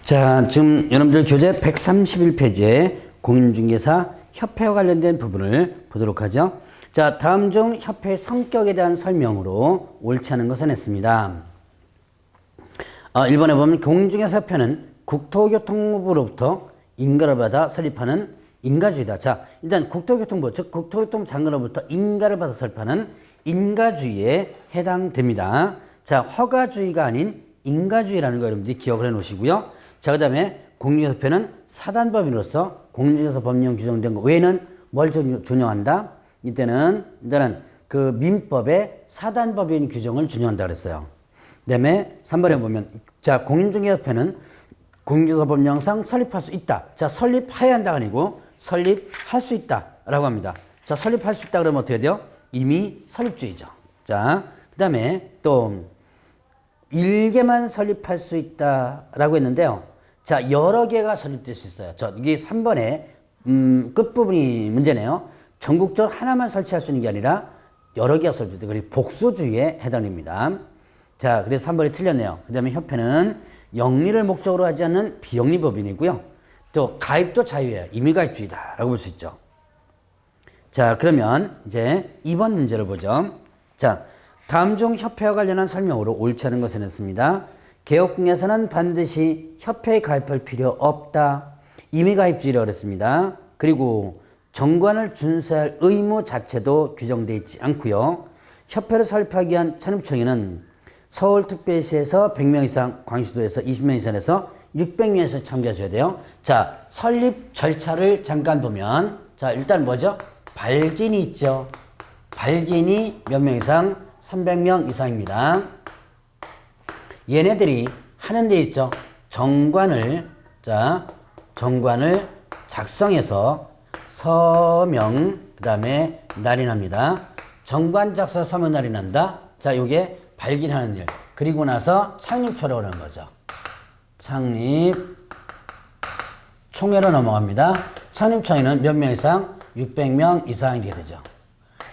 자, 지금 여러분들 교재 131페이지에 공인중개사 협회와 관련된 부분을 보도록 하죠. 자, 다음 중 협회의 성격에 대한 설명으로 옳지 않은 것을 냈습니다. 1번에 보면 공인중개사 협회는 국토교통부로부터 인가를 받아 설립하는 인가주의다. 자, 일단 국토교통부, 즉 국토교통부 장관으로부터 인가를 받아 설립하는 인가주의에 해당됩니다. 자, 허가주의가 아닌 인가주의라는 거 여러분들이 기억을 해 놓으시고요. 자, 그 다음에 공인중개사협회는 사단법인으로서 공인중개사 법령 규정된 것 외에는 뭘 준용한다? 이때는 그 민법의 사단법인 규정을 준용한다 그랬어요. 그 다음에 3번에 보면, 자, 공인중개사협회는 공인중개사 법령상 설립할 수 있다. 자, 설립해야 한다가 아니고 설립할 수 있다라고 합니다. 자, 설립할 수 있다 그러면 어떻게 돼요? 이미 설립주의죠. 자, 그 다음에 또 일개만 설립할 수 있다라고 했는데요. 자, 여러 개가 설립될 수 있어요. 이게 3번의 끝부분이 문제네요. 전국적으로 하나만 설치할 수 있는 게 아니라 여러 개가 설립돼요. 그리고 복수주의에 해당됩니다. 자, 그래서 3번이 틀렸네요. 그 다음에 협회는 영리를 목적으로 하지 않는 비영리 법인이고요. 또 가입도 자유예요. 임의가입주의다라고 볼 수 있죠. 자, 그러면 이제 2번 문제를 보죠. 자, 다음 중 협회와 관련한 설명으로 옳지 않은 것을 냈습니다. 개업공에서는 반드시 협회에 가입할 필요 없다. 임의가입주의라고 그랬습니다. 그리고 정관을 준수할 의무 자체도 규정되어 있지 않고요. 협회를 설립하기 위한 창립청에는 서울특별시에서 100명 이상, 광주시도에서 20명 이상에서 600명 이상 참가해줘야 돼요. 자, 설립 절차를 잠깐 보면, 자, 일단 뭐죠? 발기인이 있죠. 발기인이 몇 명 이상? 300명 이상입니다. 얘네들이 하는 데 있죠. 정관을 작성해서 서명, 그 다음에 날인합니다. 정관 작성 서명 날인한다. 자, 요게 발기하는 일. 그리고 나서 창립초라고 하는 거죠. 창립 총회로 넘어갑니다. 창립총회는 몇 명 이상? 600명 이상이 되죠.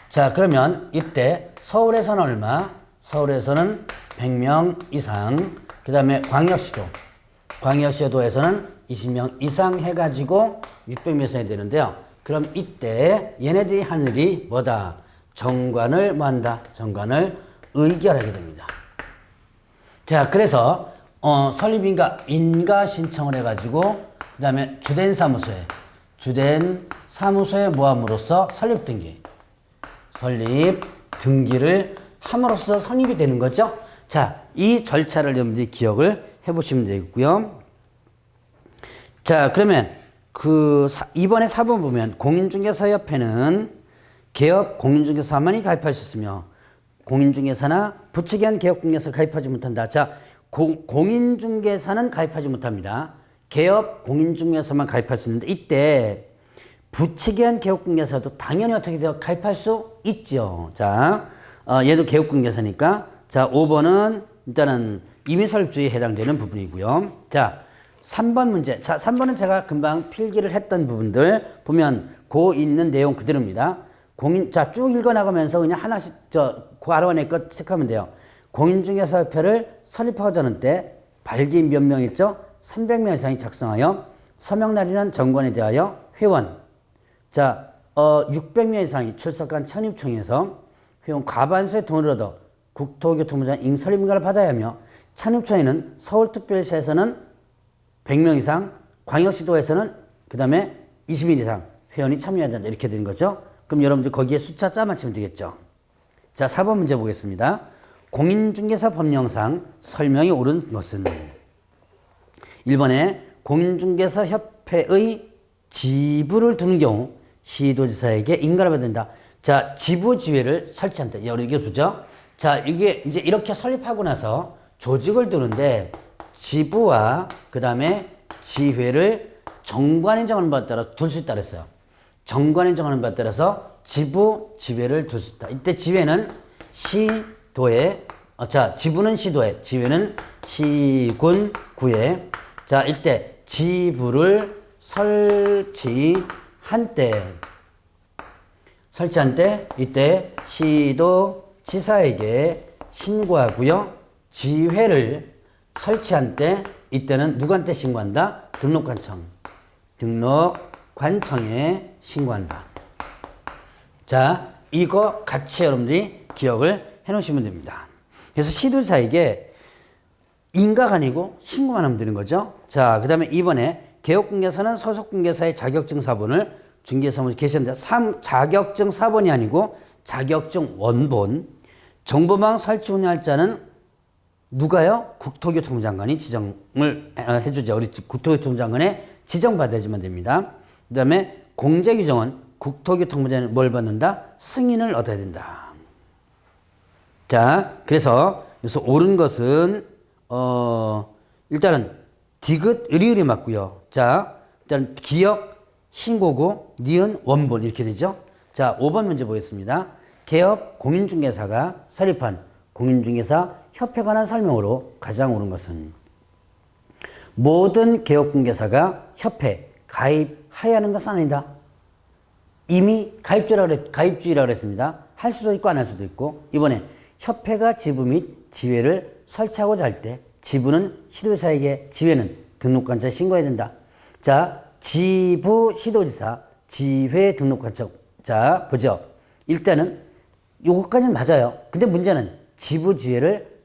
자, 그러면 이때 서울에서는 얼마? 서울에서는 100명 이상. 그 다음에 광역시도에서는 20명 이상 해가지고 600명 이상이 되는데요. 그럼 이때 얘네들이 하는 일이 뭐다? 정관을 뭐 한다? 정관을 의결하게 됩니다. 자, 그래서 설립인가 신청을 해가지고 그 다음에 주된 사무소에 모함으로써 설립 등기를 함으로써 성립이 되는 거죠. 자, 이 절차를 여러분들이 기억을 해보시면 되겠고요. 자, 그러면 이번에 4번 보면 공인중개사협회는 개업 공인중개사만이 가입할 수 있으며 공인중개사나 부치기한 개업공개사 가입하지 못한다. 자, 공인중개사는 가입하지 못합니다. 개업 공인중개사만 가입할 수 있는데 이때 부치기한 개업공개사도 당연히 어떻게 돼요? 가입할 수 있죠. 자, 얘도 개업공개사니까. 자, 5번은 일단은 임의설립주의에 해당되는 부분이고요. 자, 3번 문제. 자, 3번은 제가 금방 필기를 했던 부분들 보면 있는 내용 그대로입니다. 자, 쭉 읽어나가면서 그냥 하나씩 알아내 것 체크하면 돼요. 공인중개사협회를 설립하자는 때 발기인 몇 명 있죠? 300명 이상이 작성하여 서명날이란 정관에 대하여 회원. 자, 600명 이상이 출석한 창립총회에서 회원 과반수의 돈을 얻어 국토교통부장 인설임인가를 받아야 하며 창립총회는 서울특별시에서는 100명 이상, 광역시도에서는 그 다음에 20인 이상 회원이 참여해야 된다. 이렇게 되는 거죠. 그럼 여러분들 거기에 숫자 짜 맞추면 되겠죠. 자, 4번 문제 보겠습니다. 공인중개사 법령상 설명이 옳은 것은 1번에 공인중개사협회의 지부를 두는 경우 시도지사에게 인가를 받아야 된다. 자, 지부지회를 설치한다. 이게 보죠. 자, 이게 이제 이렇게 설립하고 나서 조직을 두는데 지부와 그 다음에 지회를 정관이 정하는 바에 따라 둘 수 있다 그랬어요. 정관이 정하는 바에 따라서 지부, 지회를 둘 수 있다. 이때 지회는 시도에, 지부는 시도에, 지회는 시군, 구에. 자, 이때 지부를 설치한 때 이때 시도 지사에게 신고하고요. 지회를 설치한 때 이때는 누구한테 신고한다? 등록관청. 등록관청에 신고한다. 자, 이거 같이 여러분들이 기억을 해 놓으시면 됩니다. 그래서 시도지사에게 인가가 아니고 신고만 하면 되는 거죠. 자, 그 다음에 이번에 개업공개사는 소속공개사의 자격증 사본을 중개사무소에 게시한다. 자격증 사본이 아니고 자격증 원본. 정보망 설치 운영할 자는 누가요? 국토교통부 장관이 지정을 해주죠. 우리 국토교통부 장관에 지정받아야지만 됩니다. 그 다음에 공제규정은 국토교통부장관이 뭘 받는다? 승인을 얻어야 된다. 자, 그래서 여기서 옳은 것은 일단은 디귿 을이 맞고요. 자, 일단 기억 신고고 니은 원본 이렇게 되죠. 자, 5번 문제 보겠습니다. 개업 공인중개사가 설립한 공인중개사 협회에 관한 설명으로 가장 옳은 것은 모든 개업공개사가 협회 가입하여야 하는 것은 아니다. 이미 가입주의라고 했습니다. 할 수도 있고 안 할 수도 있고. 이번에 협회가 지부 및 지회를 설치하고자 할 때 지부는 시도지사에게, 지회는 등록관청에 신고해야 된다. 자, 지부 시도지사, 지회 등록관청. 자, 보죠. 일단은 요것까지는 맞아요. 근데 문제는 지부 지회를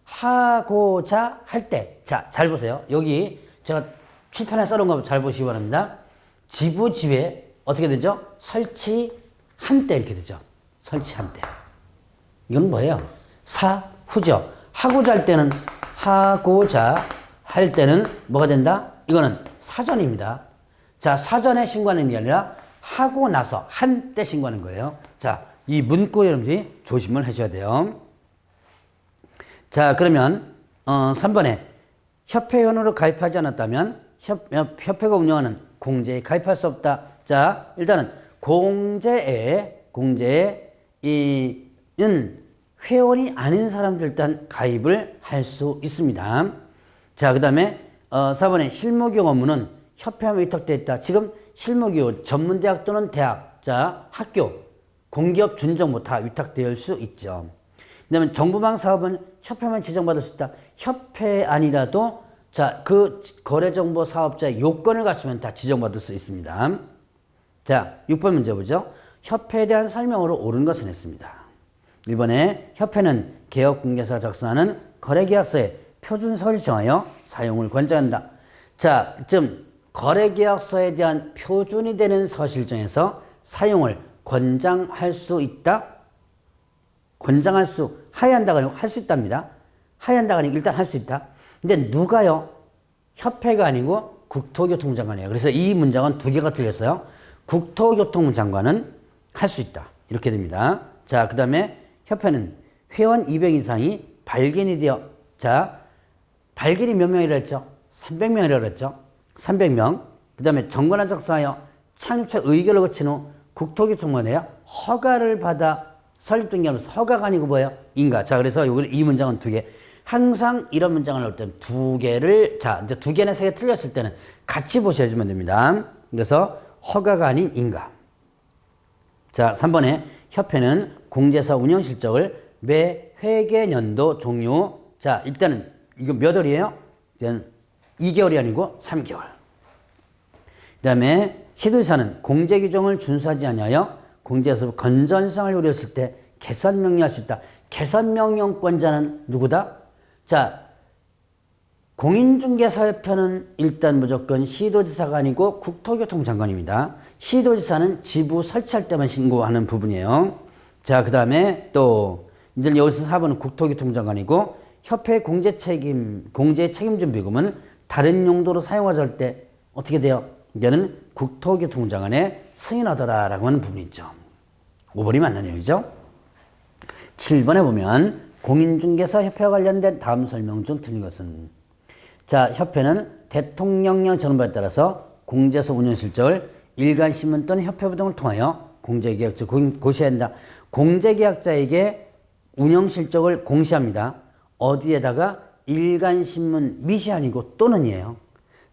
설치하고자 할 때. 자, 잘 보세요. 여기 제가 칠판에 써놓은 거 잘 보시기 바랍니다. 지부 지회 어떻게 되죠? 설치한 때 이렇게 되죠. 설치한 때. 이건 뭐예요? 사후죠. 하고자 할 때는 뭐가 된다? 이거는 사전입니다. 자, 사전에 신고하는 게 아니라 하고 나서 한 때 신고하는 거예요. 자, 이 문구 여러분들이 조심을 하셔야 돼요. 자, 그러면 3번에 협회원으로 가입하지 않았다면 협회가 운영하는 공제에 가입할 수 없다. 자, 일단은 공제에 회원이 아닌 사람들 일단 가입을 할 수 있습니다. 자, 그 다음에 4번에 실무교육 업무는 협회와 위탁되어 있다. 지금 실무교육 전문대학 또는 대학, 자, 학교, 공기업 준정부 다 위탁될 수 있죠. 그 다음에 정보망 사업은 협회만 지정받을 수 있다. 협회 아니라도 자, 그 거래정보 사업자의 요건을 갖추면 다 지정받을 수 있습니다. 자, 6번 문제 보죠. 협회에 대한 설명으로 옳은 것은 했습니다. 1번에 협회는 개업공개사가 작성하는 거래계약서에 표준서를 정하여 사용을 권장한다. 자, 좀 거래계약서에 대한 표준이 되는 서실정에서 사용을 권장할 수 있다. 권장할 수, 하야 한다가 아니고 할 수 있답니다. 하야 한다가 아니고 일단 할 수 있다. 근데 누가요? 협회가 아니고 국토교통부 장관이에요. 그래서 이 문장은 두 개가 틀렸어요. 국토교통부 장관은 할 수 있다. 이렇게 됩니다. 자, 그 다음에 협회는 회원 200 이상이 발견이 되어, 자, 발견이 몇 명이라 했죠? 300명이라고 했죠? 300명. 그 다음에 정관을 작성하여 창립처 의결을 거친 후 국토교통부에 허가를 받아 설립 등기하면서 허가가 아니고 뭐예요? 인가. 자, 그래서 이 문장은 두 개. 항상 이런 문장을 넣을 때는 두 개를, 자, 이제 두 개나 세 개 틀렸을 때는 같이 보셔야지만 됩니다. 그래서 허가가 아닌 인가. 자, 3번에 협회는 공제사 운영 실적을 매 회계연도 종료. 자, 일단은 이거 몇 월이에요? 일단 2개월이 아니고 3개월. 그 다음에 시도지사는 공제 규정을 준수하지 아니하여 공제에서 건전성을 우려했을 때 개선 명령할 수 있다. 개선 명령권자는 누구다? 자, 공인중개사협회는 일단 무조건 시도지사가 아니고 국토교통부 장관입니다. 시도지사는 지부 설치할 때만 신고하는 부분이에요. 자, 그 다음에 또 이제 여기서 4번은 국토교통부 장관이고 협회 공제 책임진 비금은 다른 용도로 사용하자 할 때 어떻게 돼요? 이제는 국토교통부 장관의 승인하더라 라고 하는 부분이 있죠. 5번이 맞는 내용이죠. 7번에 보면 공인중개사 협회와 관련된 다음 설명 중 틀린 것은, 자, 협회는 대통령령 전원법에 따라서 공제소 운영 실적을 일간신문 또는 협회부 등을 통하여 공제계약자 고시해야 한다. 공제계약자에게 운영 실적을 공시합니다. 어디에다가? 일간신문 밋이 아니고 또는이에요.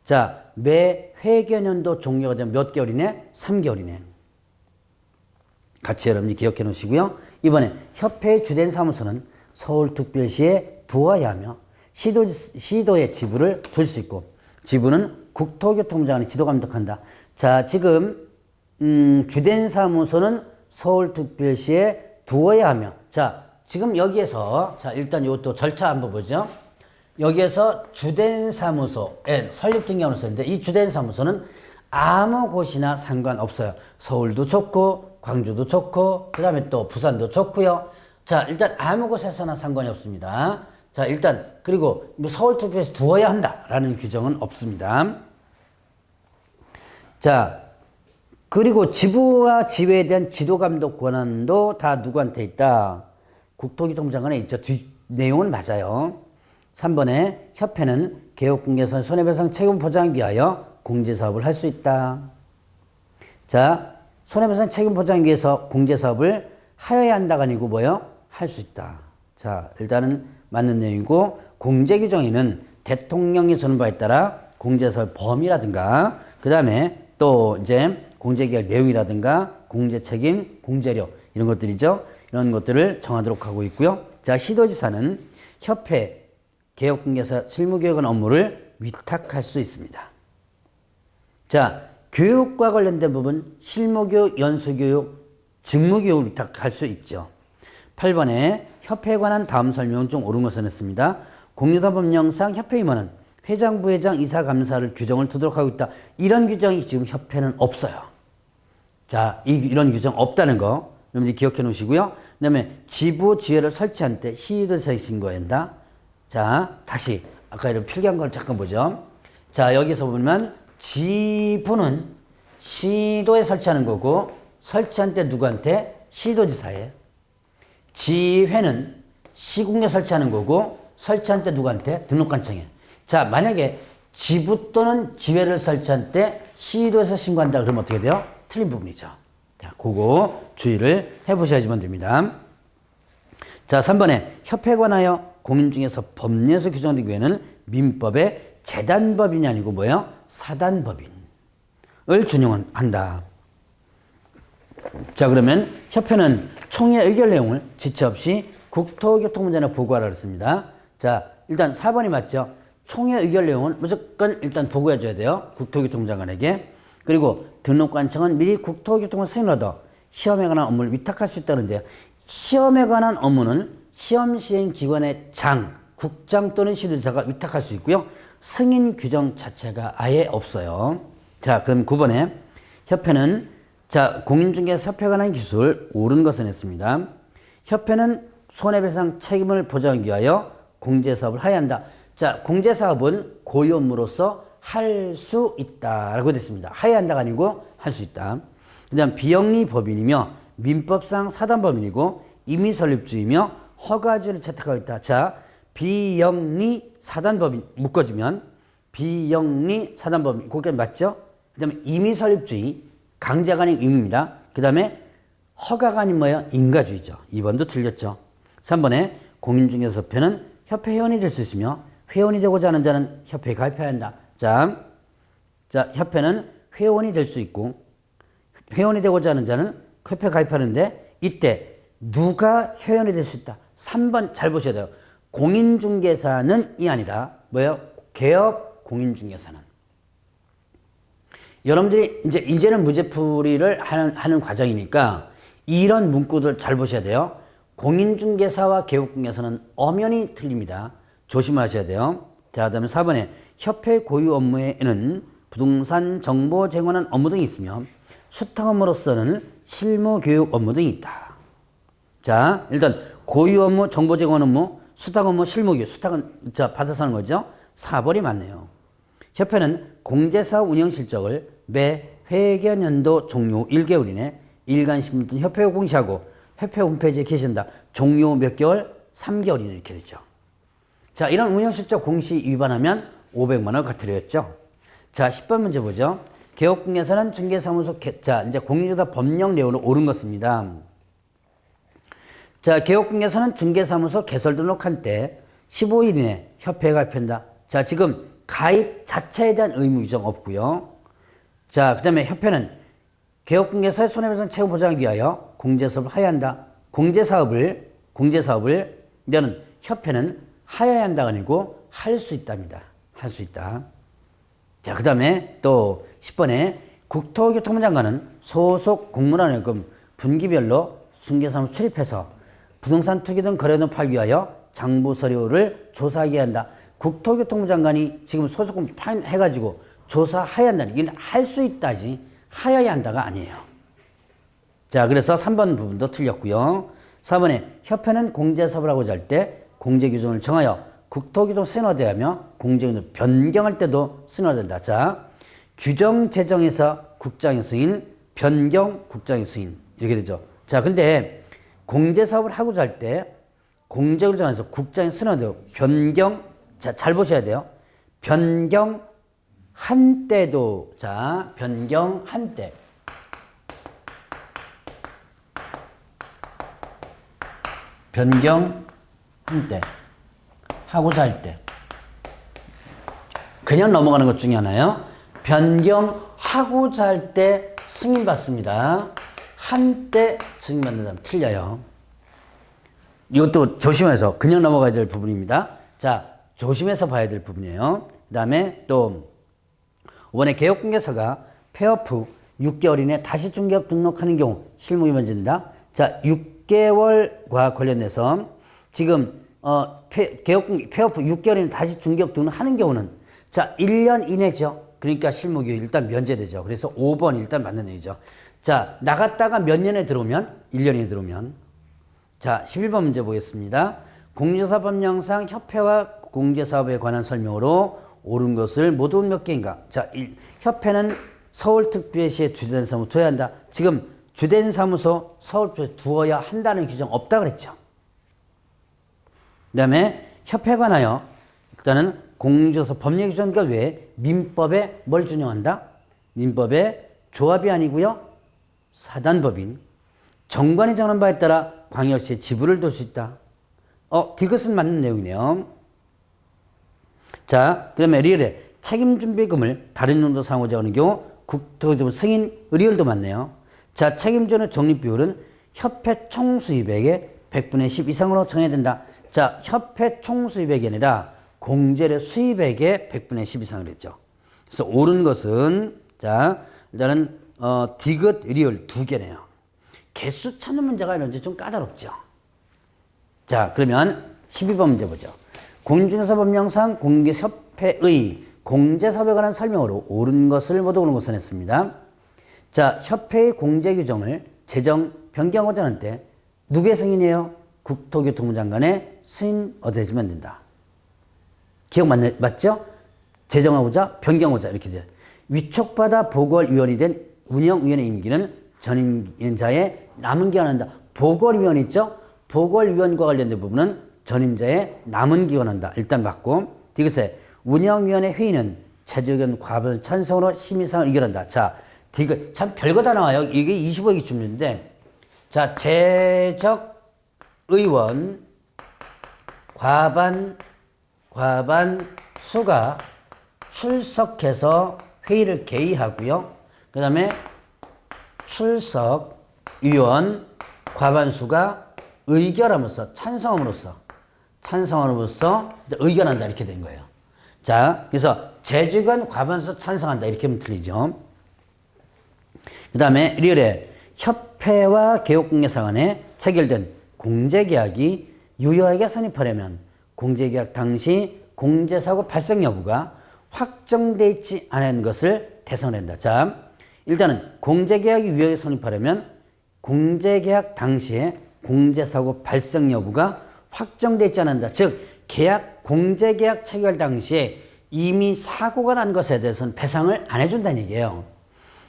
자, 매 회계연도 종료가 되면 몇 개월이네? 3개월이네. 같이 여러분이 기억해 놓으시고요. 이번에 협회의 주된 사무소는 서울특별시에 두어야 하며 시도의 지부를 둘 수 있고, 지부는 국토교통부장관이 지도감독한다. 자, 지금 주된 사무소는 서울특별시에 두어야 하며, 자, 지금 여기에서 자 일단 이것도 절차 한번 보죠. 여기에서 주된 사무소에 설립 등기관을 썼는데 이 주된 사무소는 아무 곳이나 상관없어요. 서울도 좋고 광주도 좋고 그 다음에 또 부산도 좋고요. 자 일단 아무 곳에서나 상관이 없습니다. 자 일단 그리고 뭐 서울특별시 두어야 한다라는 규정은 없습니다. 자 그리고 지부와 지회에 대한 지도감독 권한도 다 누구한테 있다? 국토교통부장관에 있죠. 내용은 맞아요. 3번에 협회는 개업공개에서 손해배상 책임 보장하기 위하여 공제사업을 할 수 있다. 자, 손해배상 책임 보장하기 위해서 공제사업을 하여야 한다가 아니고 뭐요? 할 수 있다. 자, 일단은 맞는 내용이고 공제규정에는 대통령이 주는 바에 따라 공제사업 범위라든가 그 다음에 또 이제 공제계약 내용이라든가 공제책임, 공제료 이런 것들이죠. 이런 것들을 정하도록 하고 있고요. 자, 시도지사는 협회 개업공개사 실무교육원 업무를 위탁할 수 있습니다. 자, 교육과 관련된 부분 실무교육, 연수교육, 직무교육을 위탁할 수 있죠. 8번에 협회에 관한 다음 설명 중 옳은 것은 했습니다. 공유사법령상 협회임원은 회장, 부회장, 이사, 감사를 규정을 두도록 하고 있다. 이런 규정이 지금 협회는 없어요. 자, 이런 규정 없다는 거 여러분들이 기억해 놓으시고요. 그 다음에 지부, 지회를 설치할 때 시도지사에 신고해야 한다. 자, 다시 아까 이런 필기한 걸 잠깐 보죠. 자, 여기서 보면 지부는 시도에 설치하는 거고 설치한 때 누구한테? 시도지사에. 지회는 시군에 설치하는 거고 설치한 때 누구한테? 등록관청에. 자, 만약에 지부 또는 지회를 설치한 때 시도에서 신고한다 그러면 어떻게 돼요? 틀린 부분이죠. 자, 그거 주의를 해보셔야지만 됩니다. 자, 3번에 협회에 관하여 공인 중에서 법령에서 규정된 경우에는 민법의 재단법인이 아니고 뭐예요? 사단법인을 준용한다. 자, 그러면 협회는 총회 의결 내용을 지체 없이 국토교통부장관에 보고하라 그랬습니다. 자, 일단 4번이 맞죠? 총회 의결 내용은 무조건 일단 보고해 줘야 돼요. 국토교통부장관에게. 그리고 등록관청은 미리 국토교통부 승인을 얻어 시험에 관한 업무를 위탁할 수 있다는데요. 시험에 관한 업무는 시험 시행 기관의 장, 국장 또는 시도지사가 위탁할 수 있고요. 승인 규정 자체가 아예 없어요. 자, 그럼 9번에 협회는 자, 공인중개사 협회에 관한 기술 옳은 것은 했습니다. 협회는 손해배상 책임을 보장하기 위하여 공제사업을 하여야 한다. 자, 공제사업은 고유 업무로서 할 수 있다라고 됐습니다. 하여야 한다가 아니고 할 수 있다. 그 다음 비영리 법인이며 민법상 사단법인이고 임의설립주이며 허가주를 채택하고 있다. 자, 비영리 사단법인 묶어지면 비영리 사단법인 거기까지 맞죠? 그 다음에 임의설립주의 강제가 아닌 의무입니다. 그 다음에 허가가 아닌 뭐예요? 인가주의죠. 2번도 틀렸죠. 3번에 공인중개사협회는 협회 회원이 될 수 있으며 회원이 되고자 하는 자는 협회에 가입해야 한다. 자, 협회는 회원이 될 수 있고 회원이 되고자 하는 자는 협회에 가입하는데 이때 누가 회원이 될 수 있다. 3번 잘 보셔야 돼요. 공인중개사는 이 아니라 뭐예요? 개업 공인중개사는. 여러분들이 이제는 무죄풀이를 하는 과정이니까 이런 문구들 잘 보셔야 돼요. 공인중개사와 개업공개사는 엄연히 틀립니다. 조심하셔야 돼요. 자, 그다음에 4번에 협회 고유 업무에는 부동산 정보 제공하는 업무 등이 있으며 수탁 업무로서는 실무 교육 업무 등이 있다. 자, 일단 고유 업무, 정보 제공 업무, 수탁 업무, 실무 교육. 수탁은 자 받아서 하는 거죠. 4번이 맞네요. 협회는 공제사업 운영 실적을 매 회계연도 종료 1개월 이내 일간신문 등 협회에 공시하고 협회 홈페이지에 게시한다. 종료 몇 개월? 3개월 이내 이렇게 되죠. 자, 이런 운영실적 공시 위반하면 500만 원 과태료였죠. 자, 10번 문제 보죠. 개업공개사는 중개사무소 자, 이제 공인중개사 법령 내용으로 옳은 것입니다. 자, 개업공개사는 중개사무소 개설 등록한 때 15일 이내 협회에 가입한다. 자, 지금 가입 자체에 대한 의무 규정 없고요. 자, 그 다음에 협회는 개업공개사의 손해배상 책임 보장하기 위하여 공제사업을 하여야 한다. 공제사업을 너는 협회는 하여야 한다가 아니고 할 수 있답니다. 할 수 있다. 자, 그 다음에 또 10번에 국토교통부 장관은 소속 공무원원금 분기별로 중개사무 출입해서 부동산 투기 등 거래 등 팔기 위하여 장부 서류를 조사하게 한다. 국토교통부 장관이 지금 소속금 해가지고 조사해야 한다는, 이건 할 수 있다지 하여야 한다가 아니에요. 자, 그래서 3번 부분도 틀렸고요. 4번에 협회는 공제사업을 하고자 할 때 공제규정을 정하여 국토교통 승인화되하며 공제규정을 변경할 때도 승인화된다. 자, 규정 제정에서 국장의 승인, 변경 국장의 승인 이렇게 되죠. 자, 근데 공제사업을 하고자 할 때 공제규정을 정해서 국장의 승인화되고 변경, 자, 잘 보셔야 돼요. 변경 한때도, 자, 변경 한때. 변경 한때. 하고자 할 때. 그냥 넘어가는 것 중에 하나요. 변경하고자 할 때 승인받습니다. 한때 승인받는다면 틀려요. 이것도 조심해서 그냥 넘어가야 될 부분입니다. 자, 조심해서 봐야 될 부분이에요. 그 다음에 또 5번에 개업공개사가 폐업 후 6개월 이내 다시 중개업 등록하는 경우 실무 위반진다. 자, 6개월과 관련해서 지금 폐업 후 6개월 이내 다시 중개업 등록하는 경우는 자, 1년 이내죠. 그러니까 실무교육 일단 면제되죠. 그래서 5번 일단 맞는 얘기죠. 자, 나갔다가 몇 년에 들어오면 1년에 들어오면. 자, 11번 문제 보겠습니다. 공제사업법령상 협회와 공제사업에 관한 설명으로 옳은 것을 모두 몇 개인가? 자, 협회는 서울특별시에 주된 사무소 두어야 한다. 지금 주된 사무소 서울특별시에 두어야 한다는 규정 없다 그랬죠. 그 다음에 협회에 관하여 일단은 공제사업 법령 규정과 외에 민법에 뭘 준용한다? 민법에 조합이 아니고요. 사단법인. 정관이 정한 바에 따라 광역시에 지부를 둘 수 있다. 이것은 맞는 내용이네요. 자, 그 다음에 리얼에 책임준비금을 다른 용도 사용하고 정하는 경우 국토교통부 승인 리얼도 맞네요. 자, 책임전의 적립비율은 협회 총수입액의 100분의 10 이상으로 정해야 된다. 자, 협회 총수입액이 아니라 공제료 수입액의 100분의 10 이상을 했죠. 그래서 옳은 것은 자, 일단은 디귿 리얼 두 개네요. 개수 찾는 문제가 이런지 좀 까다롭죠. 자, 그러면 12번 문제 보죠. 공중개사법령상 공개협회의 공제사업에 관한 설명으로 옳은 것을 모두 옳은 것을 했습니다. 자, 협회의 공제규정을 제정, 변경하고자 하는 때 누구의 승인이에요? 국토교통부 장관의 승인 얻어야지만 된다. 기억 맞죠? 제정하고자, 변경하고자 이렇게 돼. 위촉받아 보고할 위원이 된 운영위원회 임기는 전임자의 남은 기간 한다. 보궐위원 있죠? 보궐위원과 관련된 부분은 전임자의 남은 기간 한다. 일단 맞고. 디귿에 운영위원회 회의는 최저의견 과반 찬성으로 심의사항을 의결한다. 자, 디귿 참 별거 다 나와요. 이게 25기 준비인데, 자, 재적 의원 과반 수가 출석해서 회의를 개의하고요. 그 다음에 출석 위원 과반수가 의결함으로써 찬성함으로써 의결한다 이렇게 된 거예요. 자, 그래서 재직은 과반수 찬성한다 이렇게 하면 틀리죠. 그 다음에 리얼에 협회와 개업공개사 간에 체결된 공제계약이 유효하게 선입하려면 공제계약 당시 공제사고 발생 여부가 확정되어 있지 않은 것을 대성한다. 자, 일단은 공제계약이 유효하게 성립하려면 공제계약 당시에 공제사고 발생 여부가 확정되어 있지 않는다. 즉, 공제계약 체결 당시에 이미 사고가 난 것에 대해서는 배상을 안 해준다는 얘기예요.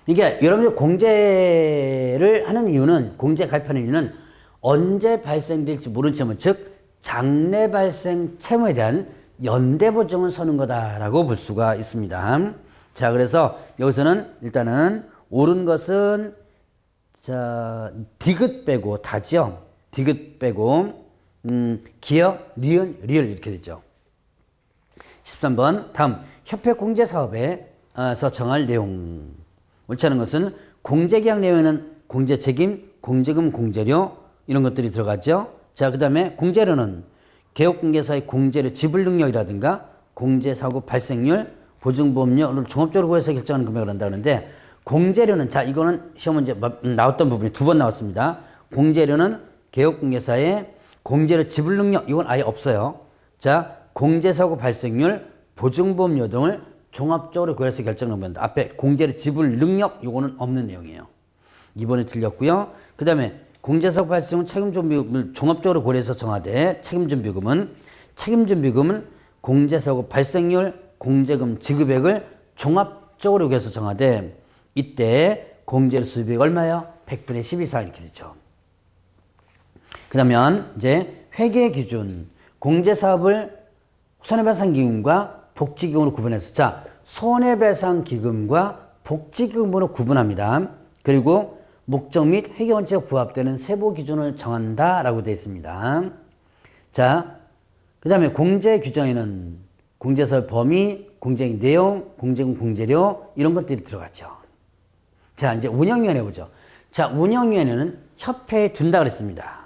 이게 여러분들 공제를 하는 이유는, 공제 가입하는 이유는 언제 발생될지 모르는 채무, 즉 장래 발생 채무에 대한 연대 보증을 서는 거다라고 볼 수가 있습니다. 자, 그래서 여기서는 일단은 옳은 것은 자, 디귿 빼고 다죠. 디귿 빼고 기역, 리을 이렇게 되죠. 13번 다음 협회 공제사업에서 정할 내용. 옳지 않은 것은 공제계약 내용에는 공제책임, 공제금, 공제료 이런 것들이 들어가죠. 자, 그 다음에 공제료는 개업공개사의 공제료 지불 능력이라든가 공제사고 발생률, 보증보험료를 종합적으로 구해서 결정하는 금액을 한다 그러는데 공제료는 자 이거는 시험 문제 나왔던 부분이 두 번 나왔습니다. 공제료는 개업공개사의 공제료 지불 능력 이건 아예 없어요. 자 공제사고 발생률, 보증보험료 등을 종합적으로 구해서 결정하는 겁니다. 앞에 공제료 지불 능력 이거는 없는 내용이에요. 이번에 틀렸고요. 그 다음에 공제사고 발생은 책임준비금을 종합적으로 고려해서 정하되 책임준비금은 공제사고 발생률, 공제금 지급액을 종합적으로 구해서 정하되 이때 공제료 수입액 얼마예요? 100분의 10 이상 이렇게 되죠. 그러면 이제 회계 기준 공제사업을 손해배상기금과 복지기금으로 구분해서 자 손해배상기금과 복지기금으로 구분합니다. 그리고 목적 및 회계원칙에 부합되는 세부 기준을 정한다라고 되어 있습니다. 자, 그 다음에 공제 규정에는 공제사업 범위, 공제 내용, 공제금 공제료 이런 것들이 들어갔죠. 자, 이제 운영위원회 보죠. 자, 운영위원회는 협회에 둔다 그랬습니다.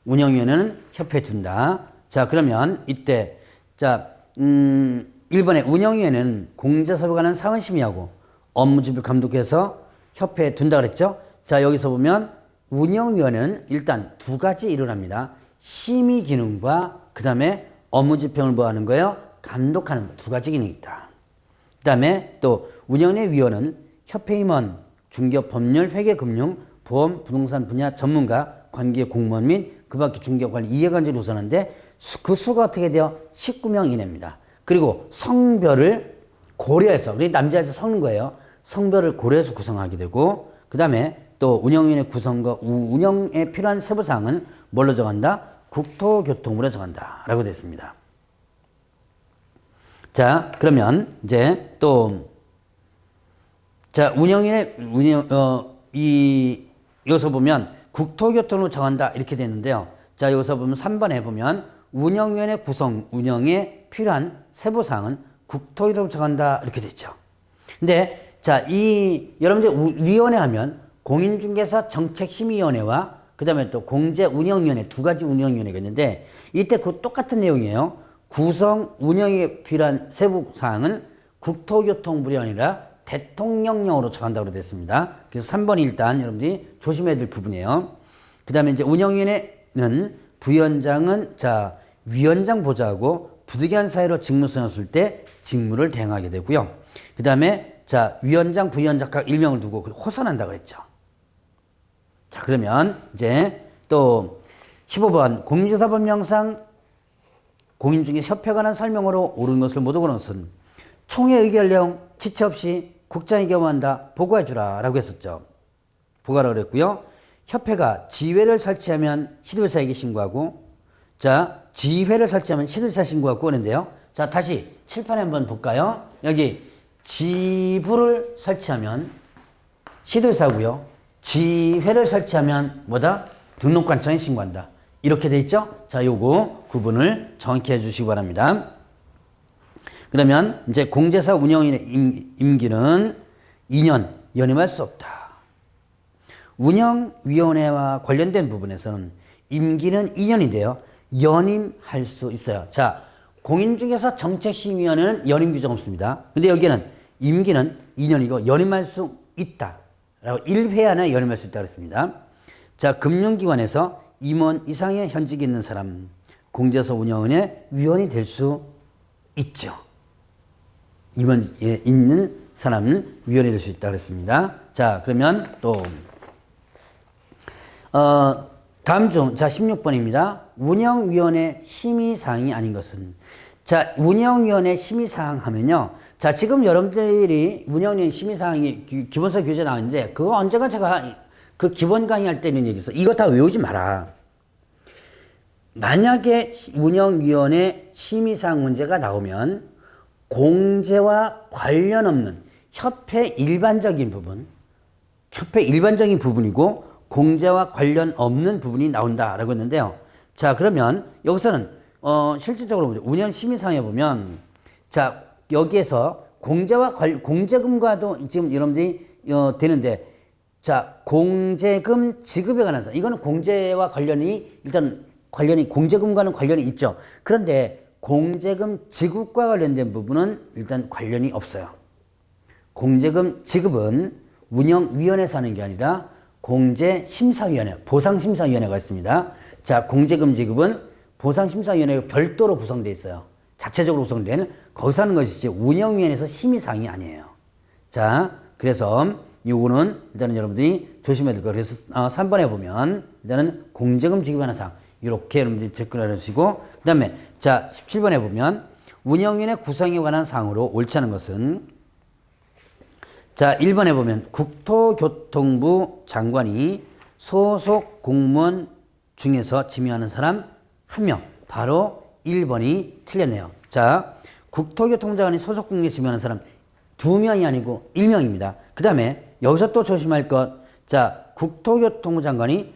운영위원회는 협회에 둔다. 자, 그러면 이때 자, 1번에 운영위원회는 공제사업에 관한 상헌심의하고 업무지휘를 감독해서 협회에 둔다 그랬죠. 자, 여기서 보면 운영위원회는 일단 두 가지 일을 합니다. 심의 기능과 그 다음에 업무 집행을 뭐하는 거예요? 감독하는 두 가지 기능이 있다. 그 다음에 또 운영위원회 위원은 협회 임원, 중개업 법률, 회계 금융, 보험, 부동산 분야 전문가, 관계 공무원 및 그 밖에 중개업 관리 이해관계를 구성하는데 그 수가 어떻게 돼요? 19명 이내입니다. 그리고 성별을 고려해서 우리 남자에서 섞는 거예요. 성별을 고려해서 구성하게 되고 그 다음에 또 운영위원회 구성과 운영에 필요한 세부사항은 뭘로 정한다? 국토교통부로 정한다 라고 되어 있습니다. 자 그러면 이제 또 자 여기서 보면 국토교통부로 정한다 이렇게 되는데요. 자 여기서 보면 3번에 보면 운영위원회 구성 운영에 필요한 세부사항은 국토교통부로 정한다 이렇게 됐죠. 근데 자, 여러분들 위원회 하면 공인중개사 정책심의위원회와 그 다음에 또 공제운영위원회 두 가지 운영위원회가 있는데 이때 그 똑같은 내용이에요. 구성 운영에 필요한 세부사항은 국토교통부가 아니라 대통령령으로 정한다고 되어 있습니다. 그래서 3번이 일단 여러분들이 조심해야 될 부분이에요. 그 다음에 이제 운영위원회는 부위원장은 자, 위원장 보좌하고 부득이한 사유로 직무 수행했을 때 직무를 대행하게 되고요. 그 다음에 자, 위원장, 부위원장 각 일명을 두고 호선한다고 했죠. 자, 그러면 이제 또 15번 공인중개사법령상 공인중개협회에 관한 설명으로 옳은 것을 못 옳은 것은 총회 의결 내용 지체 없이 국장이 겸한다 보고해주라 라고 했었죠. 보고하라고 그랬고요. 협회가 지회를 설치하면 시도지사에게 신고하고 자, 지회를 설치하면 시도지사 신고하고 하는데요. 자, 다시 칠판에 한번 볼까요? 여기 지부를 설치하면 시도지사고요. 지회를 설치하면 뭐다? 등록관청에 신고한다. 이렇게 돼 있죠? 자, 요거 구분을 정확히 해주시기 바랍니다. 그러면 이제 공제사 운영인의 임기는 2년 연임할 수 없다. 운영위원회와 관련된 부분에서는 임기는 2년인데요. 연임할 수 있어요. 자, 공인중개사 정책심의위원회는 연임 규정 없습니다. 근데 여기는 임기는 2년이고 연임할 수 있다. 라고 1회 안에 연임할 수 있다고 했습니다. 자, 금융기관에서 임원 이상의 현직이 있는 사람, 공제사 운영위원회 위원이 될 수 있죠. 임원에 있는 사람은 위원이 될 수 있다고 했습니다. 자, 그러면 또, 다음 중, 자, 16번입니다. 운영위원회 심의사항이 아닌 것은. 자, 운영위원회 심의사항 하면요. 자, 지금 여러분들이 운영위원회 심의사항이 기본서 교재 나왔는데, 그거 언젠가 제가 그 기본 강의할 때 있는 얘기 있어. 이거 다 외우지 마라. 만약에 운영위원회 심의사항 문제가 나오면, 공제와 관련 없는 협회 일반적인 부분이고 공제와 관련 없는 부분이 나온다라고 했는데요. 자, 그러면 여기서는 실질적으로 운영 심의상에 보면 자, 여기에서 공제금과도 지금 여러분들이 되는데 자, 공제금 지급에 관한 이거는 공제와 관련이 일단 공제금과는 관련이 있죠. 그런데 공제금 지급과 관련된 부분은 일단 관련이 없어요. 공제금 지급은 운영위원회에서 하는 게 아니라 공제심사위원회, 보상심사위원회가 있습니다. 자, 공제금 지급은 보상심사위원회가 별도로 구성되어 있어요. 자체적으로 구성된 거기서 하는 것이지 운영위원회에서 심의사항이 아니에요. 자, 그래서 요거는 일단은 여러분들이 조심해야 될 거예요. 그래서 3번에 보면 일단은 공제금 지급하는 사항 이렇게 여러분들이 댓글을 해주시고 그 다음에 자 17번에 보면 운영위원회 구성에 관한 사항으로 옳지 않은 것은 자 1번에 보면 국토교통부 장관이 소속 공무원 중에서 지명하는 사람 1명 바로 1번이 틀렸네요. 자 국토교통부 장관이 소속 공무원에 지명하는 사람 2명이 아니고 1명입니다. 그 다음에 여기서 또 조심할 것. 자, 국토교통부 장관이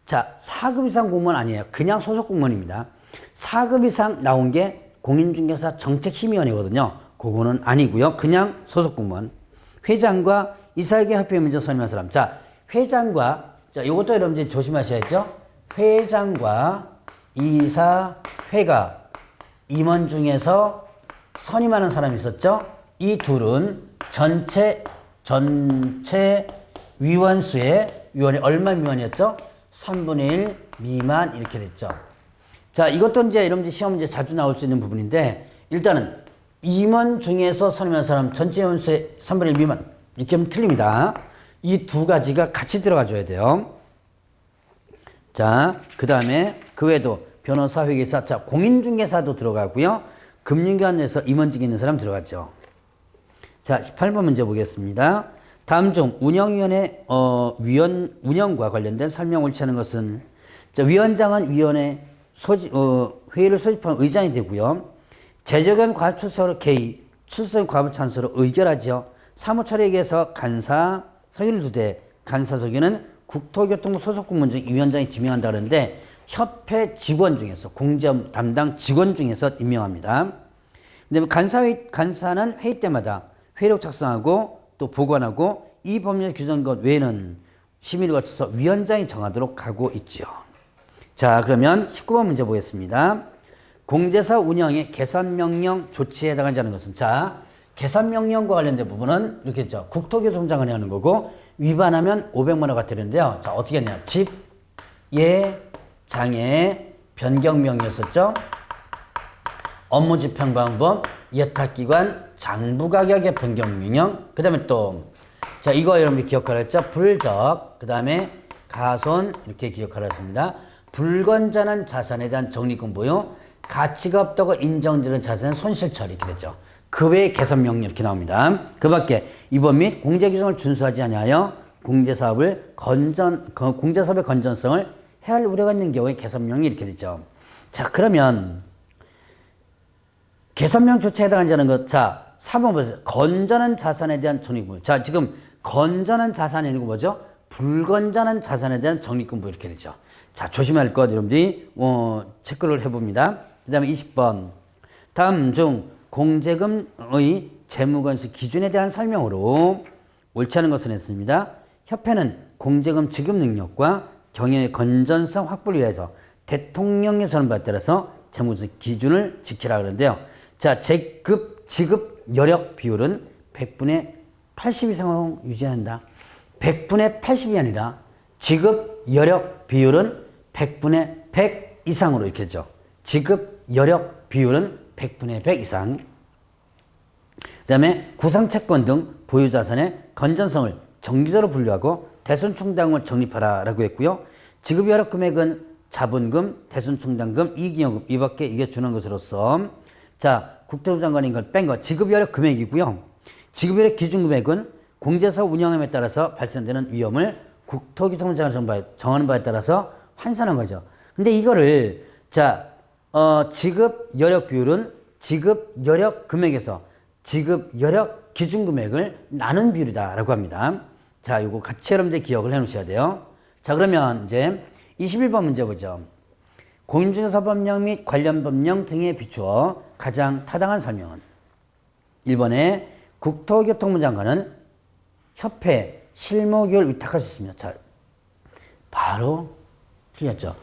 자, 4급 이상 공무원 아니에요. 그냥 소속 공무원입니다. 4급 이상 나온 게 공인중개사 정책심의위원회거든요. 그거는 아니고요. 그냥 소속 공무원. 회장과 이사회계 협회 먼저 선임한 사람. 자, 회장과 자, 이것도 여러분들 조심하셔야죠. 회장과 이사회가 임원 중에서 선임하는 사람이 있었죠. 이 둘은 전체 위원수의 위원이 얼마 미만이었죠? 3분의 1 미만 이렇게 됐죠. 자, 이것도 이제 여러분들 시험 문제 자주 나올 수 있는 부분인데 일단은 임원 중에서 선임한 사람 전체 위원수의 3분의 1 미만 이렇게 하면 틀립니다. 이 두 가지가 같이 들어가 줘야 돼요. 자, 그 다음에 그 외에도 변호사, 회계사, 자, 공인중개사도 들어가고요. 금융기관에서 임원직에 있는 사람 들어갔죠. 자, 18번 문제 보겠습니다. 다음 중 운영위원회 운영과 관련된 설명 옳지 않은 것은 자, 위원장은 위원회 회의를 소집하는 의장이 되고요. 재적용 과부 출석으로 개의, 출석 과부 찬스로 의결하죠. 사무처리에게서 간사 서기를 두되 간사 서기는 국토교통부 소속 공무원 중 위원장이 지명한다 그러는데 협회 직원 중에서 공제 담당 직원 중에서 임명합니다. 그다음에 간사는 회의 때마다 회의록 작성하고 또 보관하고 이 법률에 규정한 것 외에는 심의를 거쳐서 위원장이 정하도록 하고 있죠. 자, 그러면 19번 문제 보겠습니다. 공제사 운영의 개선명령 조치에 해당하지 않은 것은 자, 개선명령과 관련된 부분은 이렇게 했죠. 국토교통장관이 하는 거고 위반하면 500만 원가 되는데요. 자, 어떻게 했냐. 집, 예, 장애, 변경명이었었죠. 업무집행방법, 예탁기관, 장부가격의 변경명령, 그 다음에 또, 자, 이거 여러분들 기억하라 했죠? 불적, 그 다음에 가손, 이렇게 기억하라 했습니다. 불건전한 자산에 대한 적립금 보유, 가치가 없다고 인정되는 자산은 손실 처리, 이렇게 됐죠. 그 외에 개선명령 이렇게 나옵니다. 그 밖에 이법 및 공제규정을 준수하지 아니하여 공제사업의 건전성을 해할 우려가 있는 경우에 개선명령이 이렇게 되죠. 자, 그러면 개선명 조치에 해당하지 않은 것. 자, 3번 보세요. 건전한 자산에 대한 적립금. 자, 지금 건전한 자산이 아니고 뭐죠? 불건전한 자산에 대한 적립금 이렇게 되죠. 자, 조심할 것 여러분들이 체크를 해봅니다. 그 다음에 20번. 다음 중 공제금의 재무건시 기준에 대한 설명으로 옳지 않은 것은 했습니다. 협회는 공제금 지급 능력과 경영의 건전성 확보를 위해서 대통령의 전원에 따라서 재무건시 기준을 지키라 그러는데요. 자, 지급 여력 비율은 100분의 80 이상으로 유지한다. 100분의 80이 아니라 지급 여력 비율은 100분의 100 이상으로 이렇게 되죠. 지급 여력 비율은 100분의 100 이상. 그 다음에 구상채권 등 보유자산의 건전성을 정기적으로 분류하고 대손충당을 적립하라라고 했고요. 지급 여력 금액은 자본금, 대손충당금, 이익잉여금 이 밖에 이게 주는 것으로서 자, 국토부 장관인 걸 뺀 거 지급 여력 금액이고요. 지급 여력 기준 금액은 공제사 운영함에 따라서 발생되는 위험을 국토교통부 장관이 정하는 바에 따라서 환산한 거죠. 근데 이거를 자, 지급 여력 비율은 지급 여력 금액에서 지급 여력 기준 금액을 나눈 비율이다라고 합니다. 자, 이거 같이 여러분들 기억을 해 놓으셔야 돼요. 자, 그러면 이제 21번 문제 보죠. 공인중개사 법령 및 관련 법령 등에 비추어 가장 타당한 설명은 1번에 국토교통부 장관은 협회 실무교육을 위탁할 수 있습니다. 자, 바로 틀렸죠.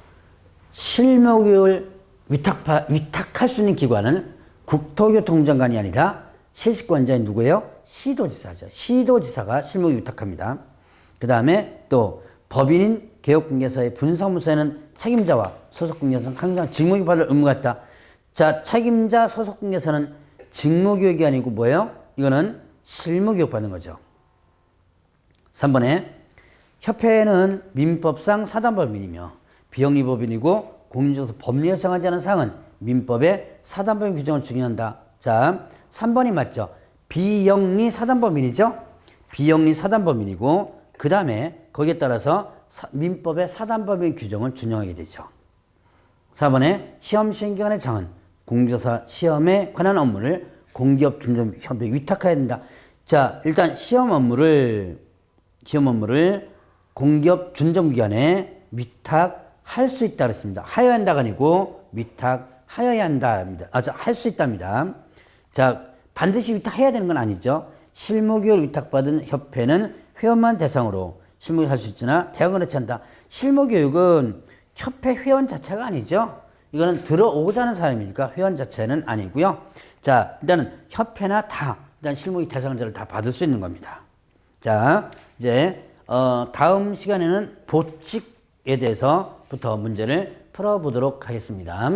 실무교육을 위탁할 수 있는 기관은 국토교통장관이 아니라 실시권자인 누구예요? 시도지사죠. 시도지사가 실무에 위탁합니다. 그 다음에 또 법인인 개업공개사의 분사무소에는 책임자와 소속공개사는 항상 직무교육 받을 의무가 있다. 자, 책임자 소속공개사는 직무교육이 아니고 뭐예요? 이거는 실무교육 받는 거죠. 3번에 협회는 민법상 사단법인이며 비영리법인이고 공인중개사 법률에 정하지 않은 사항은 민법의 사단법인 규정을 준용한다. 자, 3번이 맞죠. 비영리 사단법인이죠. 비영리 사단법인이고 그 다음에 거기에 따라서 민법의 사단법인 규정을 준용하게 되죠. 4번에 시험 시행기관의 정은 공인중개사 시험에 관한 업무를 공기업중개사협회에 위탁해야 된다. 자, 일단 시험 업무를 공기업준정기관에 위탁할 수 있다 그랬습니다. 하여야 한다가 아니고 위탁하여야 한다입니다. 할 수 있답니다. 자, 반드시 위탁해야 되는 건 아니죠. 실무교육을 위탁받은 협회는 회원만 대상으로 실무교육을 할 수 있으나 대학은 그렇지 않다. 실무교육은 협회 회원 자체가 아니죠. 이거는 들어오고자 하는 사람이니까 회원 자체는 아니고요. 자, 일단은 협회나 일단 실무교육 대상자를 다 받을 수 있는 겁니다. 자, 이제 다음 시간에는 보칙에 대해서부터 문제를 풀어보도록 하겠습니다.